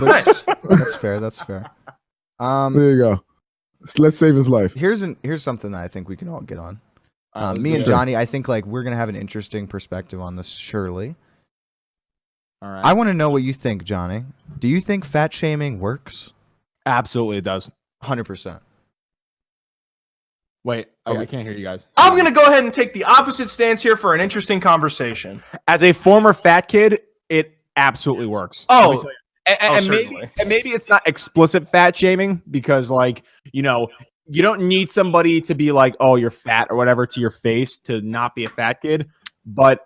Nice. That's fair. That's fair. There you go. So let's save his life. Here's something that I think we can all get on. Me and Johnny, I think like we're gonna have an interesting perspective on this. Surely. All right. I want to know what you think, Johnny. Do you think fat shaming works? Absolutely, it does. 100%. Wait, I can't hear you guys. I'm going to go ahead and take the opposite stance here for an interesting conversation. As a former fat kid, it absolutely works. Oh, Let me tell you. And certainly. maybe it's not explicit fat shaming because, like, you don't need somebody to be like, oh, you're fat or whatever to your face to not be a fat kid. But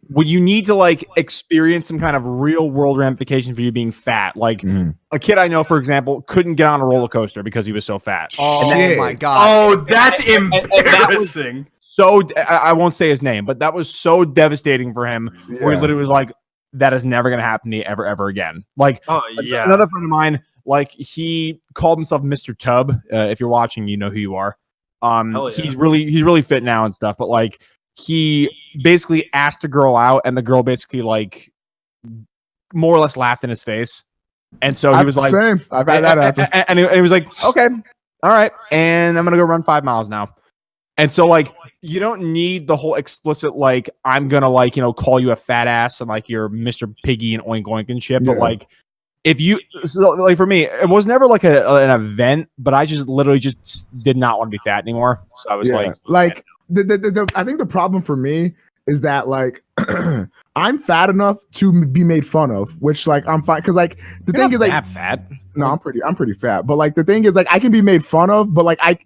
when you need to like experience some kind of real world ramification for you being fat, like a kid I know, for example, couldn't get on a roller coaster because he was so fat. Oh my god! Oh, that's embarrassing. So I won't say his name, but that was so devastating for him. Yeah. Where he literally was like, "That is never going to happen to me ever again." Like, another friend of mine, like he called himself Mr. Tub. If you're watching, you know who you are. Yeah. He's really fit now and stuff, but like. He basically asked a girl out, and the girl basically like more or less laughed in his face, and so he was like, "Same, I've had that happen." And he was like, "Okay, all right," and I'm gonna go run 5 miles now. And so like, you don't need the whole explicit like I'm gonna like call you a fat ass and like you're Mr. Piggy and oink oink and shit. But like, if you like for me, it was never like an event, but I just literally just did not want to be fat anymore. So I was like. I think the problem for me is that like I'm fat enough to be made fun of, which like I'm fine because like the thing is like fat. No, I'm pretty fat, but like the thing is like I can be made fun of, but like I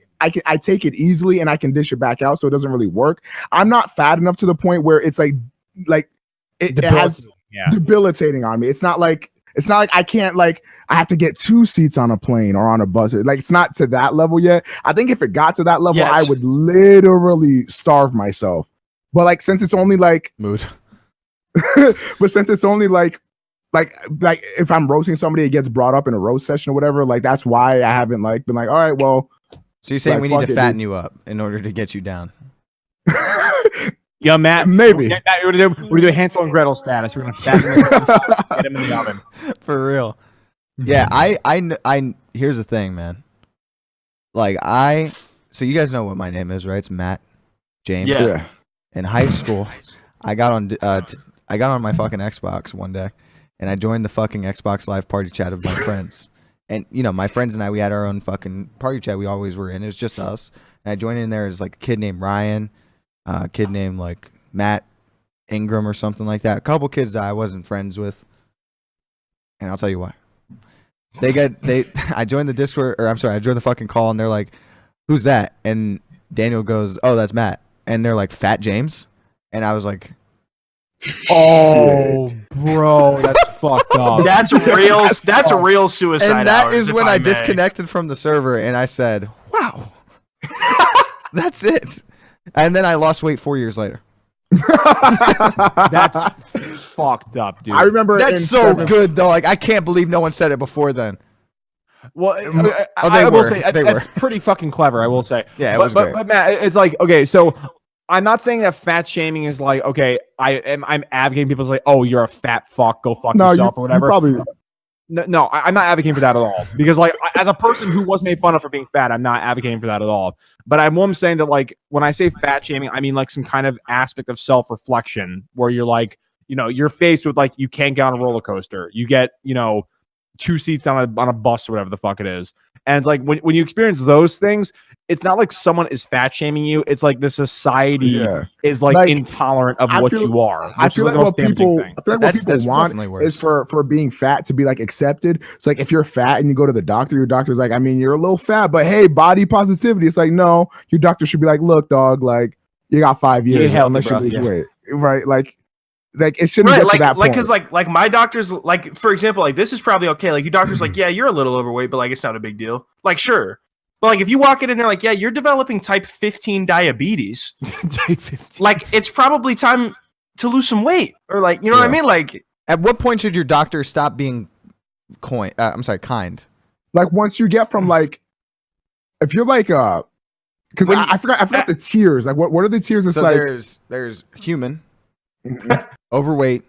take it easily and I can dish it back out, so it doesn't really work. I'm not fat enough to the point where it's like it has debilitating on me. It's not like I can't like I have to get 2 seats on a plane or on a bus. Like it's not to that level yet. I think if it got to that level, I would literally starve myself. But like since it's only like mood, but since it's only like if I'm roasting somebody, it gets brought up in a roast session or whatever. Like that's why I haven't like been like, all right, well. So you're saying we need to fatten you up in order to get you down? Yeah, Matt. Maybe we're gonna do a Hansel and Gretel status. We're gonna fatten him, get him in the oven. For real. Yeah, I here's the thing, man. Like so you guys know what my name is, right? It's Matt James. Yeah. In high school, I got on my fucking Xbox one day, and I joined the fucking Xbox Live party chat of my friends. And my friends and I, we had our own fucking party chat. We always were in. It was just us. And I joined in there as like a kid named Ryan. A kid named like Matt Ingram or something like that. A couple kids that I wasn't friends with, and I'll tell you why. I joined the Discord, or I'm sorry, I joined the fucking call, and they're like, "Who's that?" And Daniel goes, "Oh, that's Matt." And they're like, "Fat James," and I was like, "Oh, bro, that's fucked up." That's a real suicide. And that is when I disconnected from the server, and I said, "Wow, that's it." And then I lost weight 4 years later. That's fucked up, dude. I remember that's so good though. Like I can't believe no one said it before then. Well, I will say that's pretty fucking clever. I will say. Yeah, it was great. But Matt, it's like okay, so I'm not saying that fat shaming is like okay. I'm advocating people to say, oh, you're a fat fuck, go fuck yourself or whatever. No, I'm not advocating for that at all. Because like as a person who was made fun of for being fat, I'm not advocating for that at all. But I'm saying that like when I say fat shaming, I mean like some kind of aspect of self-reflection where you're like, you're faced with like you can't get on a roller coaster. You get, 2 seats on a bus or whatever the fuck it is. And it's like when you experience those things, it's not like someone is fat shaming you. It's like the society is like intolerant of what you are. I feel like what people want is for being fat to be like accepted. So like if you're fat and you go to the doctor, your doctor's like, I mean, you're a little fat, but hey, body positivity. It's like, no, your doctor should be like, look, dog, like you got 5 years unless you lose weight. Right. Like it shouldn't get to that point. Because like my doctor's like, for example, like this is probably okay. Like your doctor's like, yeah, you're a little overweight, but like it's not a big deal. Like sure. But like if you walk in and they're like, yeah, you're developing type 15 diabetes. Type 15. Like it's probably time to lose some weight. Or like, you know what I mean? Like at what point should your doctor stop being kind? Like once you get from like if you're like because I forgot the tiers. Like what are the tiers? It's so like there's human, overweight,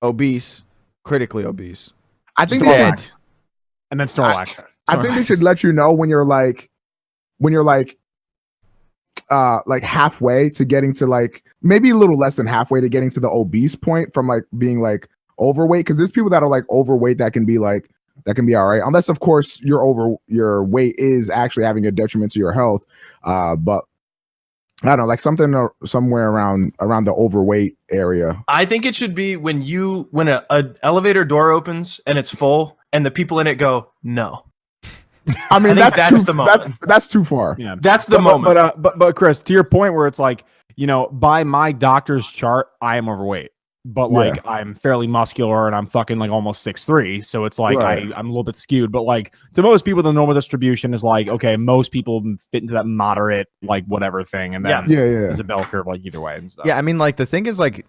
obese, critically obese. I think And then Snorlax. I think they should let you know when you're like halfway to getting to like maybe a little less than halfway to getting to the obese point from like being like overweight, because there's people that are like overweight that can be all right, unless of course your weight is actually having a detriment to your health. But I don't know, like something somewhere around the overweight area. I think it should be when an elevator door opens and it's full and the people in it go, no. I mean, that's the moment. That's too far. Yeah, that's the moment. But Chris, to your point, where it's like, by my doctor's chart, I am overweight, but like I'm fairly muscular and I'm fucking like almost 6'3", so it's like I'm a little bit skewed. But like to most people, the normal distribution is like, okay, most people fit into that moderate like whatever thing, and then there's a bell curve like either way. And stuff. Yeah, I mean, like the thing is like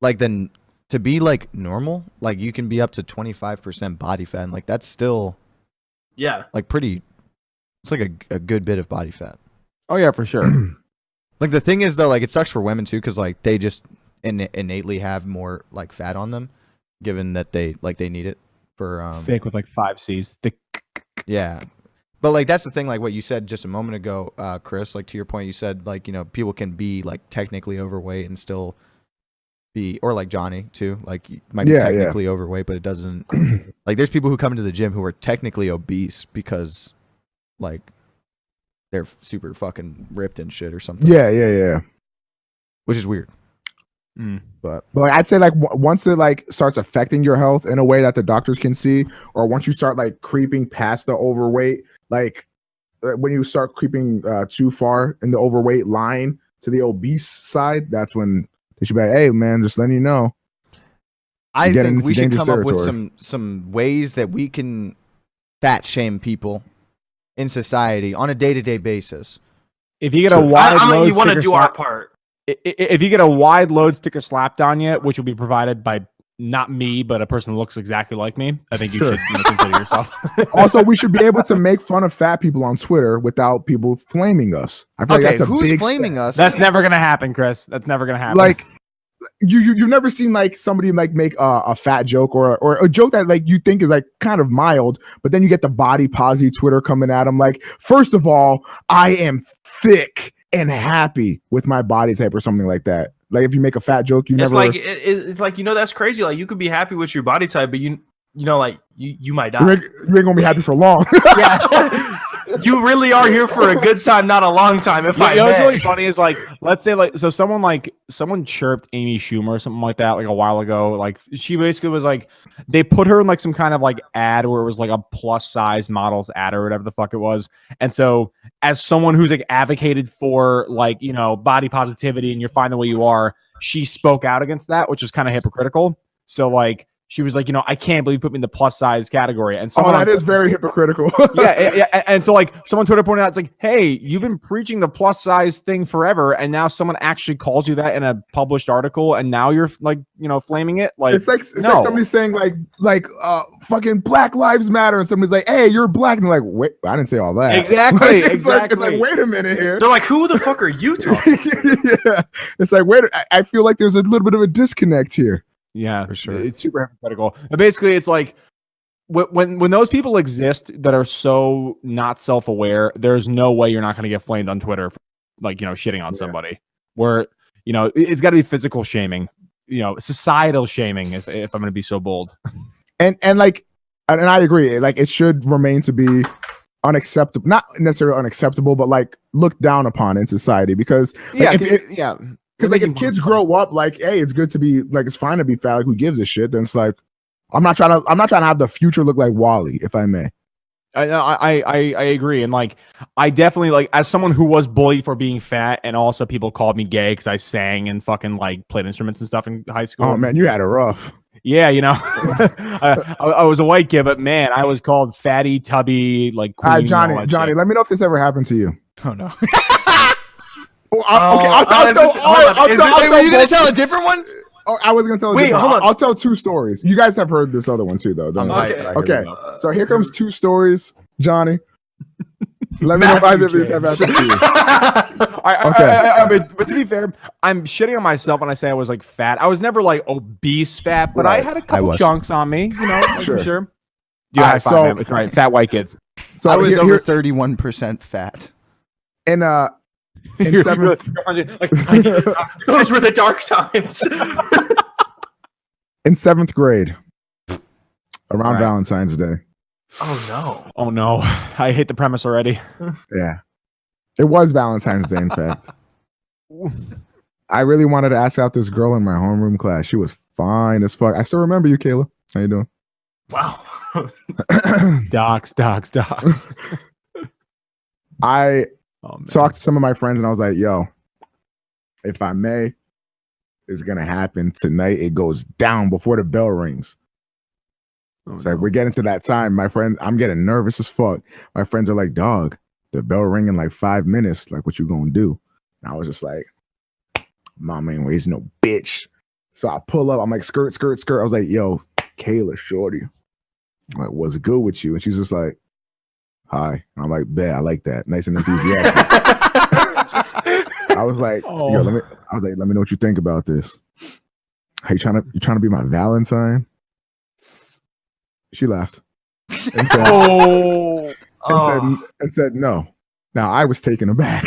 then to be like normal, like you can be up to 25% body fat, and like that's still. Yeah, like it's like a good bit of body fat. Oh yeah, for sure. Like the thing is though, like it sucks for women too, because like they just innately have more like fat on them, given that they need it for thick with like 5 C's. Thick. Yeah, but like that's the thing. Like what you said just a moment ago, Chris. Like to your point, you said like people can be like technically overweight and still be, or like Johnny too, like might be technically overweight, but it doesn't like there's people who come into the gym who are technically obese because like they're super fucking ripped and shit or something. Yeah. Which is weird. But like I'd say like once it like starts affecting your health in a way that the doctors can see, or once you start like creeping past the overweight, like when you start creeping too far in the overweight line to the obese side, that's when they should be like, hey man, just letting you know. I think we should come up with some ways that we can fat shame people in society on a day-to-day basis. If you get a wide load, you want to do our part. If you get a wide load sticker slapped on you, which will be provided by not me, but a person who looks exactly like me, I think you should consider yourself. Also, we should be able to make fun of fat people on Twitter without people flaming us. I feel like that's a big flaming us? That's never gonna happen, Chris. That's never gonna happen. Like you've never seen like somebody like make a fat joke or a joke that like you think is like kind of mild, but then you get the body positive Twitter coming at them like, first of all, I am thick and happy with my body type or something like that. Like if you make a fat joke, it's like that's crazy. Like you could be happy with your body type, but you might die. You ain't gonna be happy for long. Yeah. You really are here for a good time, not a long time. What's really funny is like, let's say like, so someone chirped Amy Schumer or something like that like a while ago. Like she basically was like, they put her in like some kind of like ad where it was like a plus size models ad or whatever the fuck it was. And so as someone who's like advocated for like, body positivity and you're fine the way you are, she spoke out against that, which was kind of hypocritical. So like, she was like, I can't believe you put me in the plus size category. And someone that is very hypocritical. yeah. And so like someone Twitter pointed out, it's like, hey, you've been preaching the plus size thing forever, and now someone actually calls you that in a published article, and now you're like, flaming it. Like it's like somebody saying like fucking Black Lives Matter, and somebody's like, hey, you're black, and they're like, wait, I didn't say all that. Exactly. It's like wait a minute here. They're like, who the fuck are you talking? Yeah. It's like, wait, I feel like there's a little bit of a disconnect here. Yeah, for sure. It's super hypocritical. But basically, it's like when those people exist that are so not self-aware, there's no way you're not going to get flamed on Twitter for, like, shitting on somebody. Where, it's got to be physical shaming, societal shaming, if I'm going to be so bold. And I agree. Like, it should remain to be unacceptable, not necessarily unacceptable, but like looked down upon in society, because because like if kids grow up like, hey, it's good to be like, it's fine to be fat, like who gives a shit? Then it's like, I'm not trying to have the future look like Wally, if I may. I agree, and like I definitely like, as someone who was bullied for being fat, and also people called me gay because I sang and fucking like played instruments and stuff in high school. Oh man, you had it rough. Yeah, I was a white kid, but man, I was called fatty, tubby, like queen. Johnny, let me know if this ever happened to you. Oh no. I'll tell. Were you gonna tell a different one? Oh, I was gonna tell. Wait, hold on. I'll tell 2 stories. You guys have heard this other one too, though. Don't you? Okay. So here comes 2 stories, Johnny. Let me know if either of these have happened to you. But to be fair, I'm shitting on myself when I say I was like fat. I was never like obese fat, but I had a couple chunks on me. Sure. Do high five, man. It's all right. Fat white kids. So I was over 31% fat. In seventh, those were the dark times. In 7th grade, around Valentine's Day. Oh no! I hate the premise already. Yeah, it was Valentine's Day. In fact, I really wanted to ask out this girl in my homeroom class. She was fine as fuck. I still remember you, Kayla. How you doing? Wow. Docs. I talked to some of my friends and I was like, yo, if I may, it's going to happen tonight. It goes down before the bell rings. It's like, we're getting to that time. My friends, I'm getting nervous as fuck. My friends are like, dog, the bell ring in like 5 minutes. Like, what you going to do? And I was just like, mama ain't raising no bitch. So I pull up. I'm like, skirt. I was like, yo, Kayla, shorty. I'm like, what's good with you? And she's just like, hi. And I'm like, bet, I like that. Nice and enthusiastic. I was like, yo, let me know what you think about this. Hey, you trying to be my Valentine? She laughed. And said, and said no. Now I was taken aback.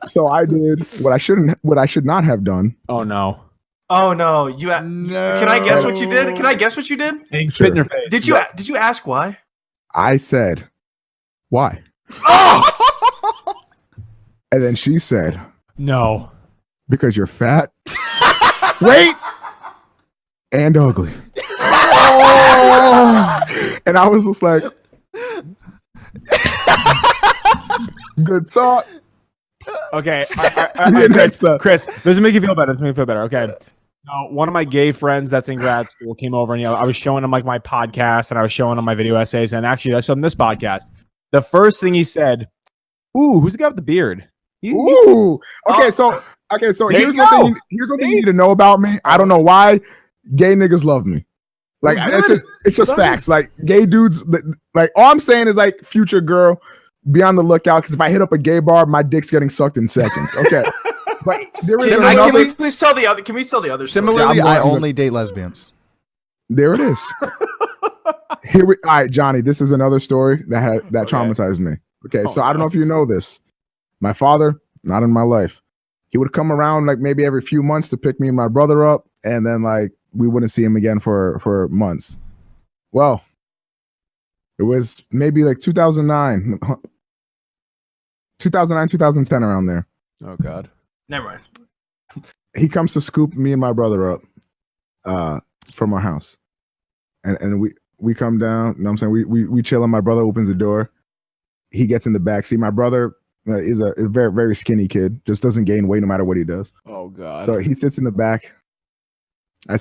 So I did what I should not have done. Oh no. No. Can I guess what you did? Spit in your face. Did you ask why? I said, why? Oh! And then she said, no. Because you're fat. Wait. And ugly. And I was just like, good talk. Okay. I Chris, does it make you feel better? Okay. Now, one of my gay friends that's in grad school came over and I was showing him like my podcast and I was showing him my video essays and actually I showed him this podcast. The first thing he said, "Ooh, who's the guy with the beard?" Ooh. Okay, so here's what you need to know about me. I don't know why gay niggas love me. Like it's just facts. Like gay dudes, like all I'm saying is like future girl, be on the lookout because if I hit up a gay bar, my dick's getting sucked in seconds. Okay. But there is can we please tell the other? Can we tell the other? Similarly, I only date lesbians. There it is. All right, Johnny. This is another story that traumatized me. Okay, so I don't know if you know this. My father, not in my life. He would come around like maybe every few months to pick me and my brother up, and then like we wouldn't see him again for months. Well, it was maybe like 2009, 2010 around there. Oh God. Never mind. He comes to scoop me and my brother up from our house. And we come down, you know what I'm saying? We chill and my brother opens the door. He gets in the back. See, my brother is a very, very skinny kid, just doesn't gain weight no matter what he does. Oh God. So he sits in the back. I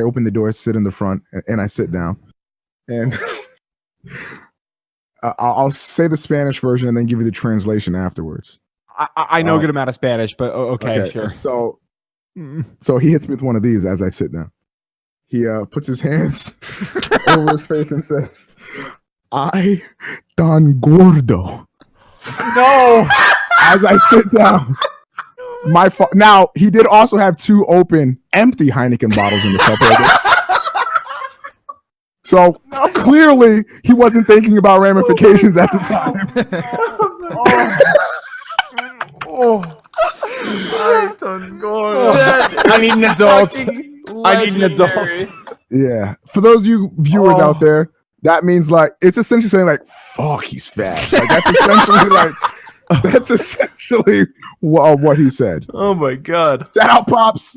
open the door, sit in the front, and I sit down. And I'll say the Spanish version and then give you the translation afterwards. I know a good amount of Spanish, but okay, sure. So he hits me with one of these as I sit down. He puts his hands over his face and says, "I tan gordo." No. As I sit down. Now he did also have 2 open, empty Heineken bottles in the cup holder. So clearly he wasn't thinking about ramifications at the time. I need an adult. I need an adult. Yeah. For those of you viewers out there, that means like it's essentially saying like, fuck, he's fat. Like that's essentially what he said. Oh my God. Shout out, Pops.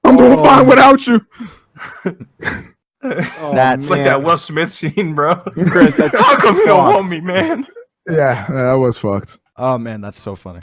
I'm doing fine without you. That's like that Will Smith scene, bro. Chris, that's how come you don't want me, man? Yeah, that was fucked. Oh man, that's so funny.